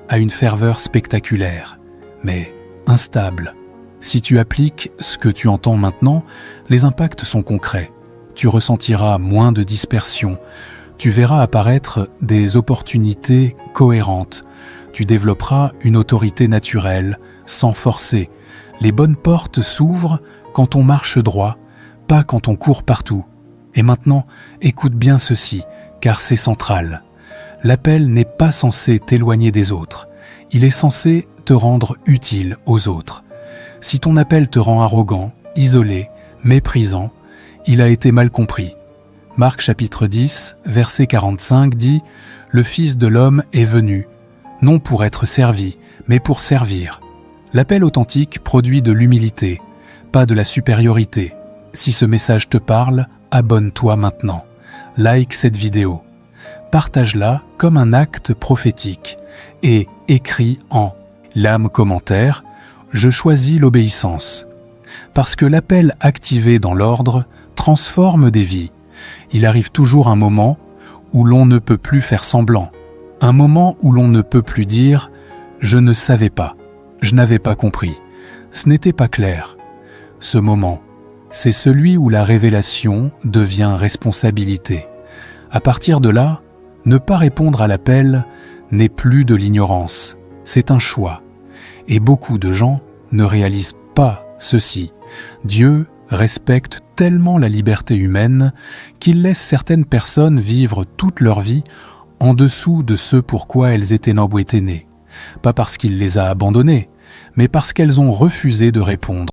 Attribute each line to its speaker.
Speaker 1: a une ferveur spectaculaire, mais instable. Si tu appliques ce que tu entends maintenant, les impacts sont concrets. Tu ressentiras moins de dispersion. Tu verras apparaître des opportunités cohérentes. Tu développeras une autorité naturelle, sans forcer. Les bonnes portes s'ouvrent quand on marche droit, pas quand on court partout. Et maintenant, écoute bien ceci, car c'est central. L'appel n'est pas censé t'éloigner des autres. Il est censé te rendre utile aux autres. Si ton appel te rend arrogant, isolé, méprisant, il a été mal compris. Marc chapitre 10, verset 45 dit « Le Fils de l'homme est venu, non pour être servi, mais pour servir. » L'appel authentique produit de l'humilité, pas de la supériorité. Si ce message te parle, abonne-toi maintenant. Like cette vidéo. Partage-la comme un acte prophétique et écris en l'âme commentaire « Je choisis l'obéissance ». Parce que l'appel activé dans l'ordre transforme des vies. Il arrive toujours un moment où l'on ne peut plus faire semblant. Un moment où l'on ne peut plus dire « Je ne savais pas, je n'avais pas compris, ce n'était pas clair ». Ce moment, c'est celui où la révélation devient responsabilité. À partir de là, ne pas répondre à l'appel n'est plus de l'ignorance, c'est un choix. Et beaucoup de gens ne réalisent pas ceci. Dieu respecte tellement la liberté humaine qu'il laisse certaines personnes vivre toute leur vie en dessous de ce pourquoi elles étaient nées. Pas parce qu'il les a abandonnées, mais parce qu'elles ont refusé de répondre.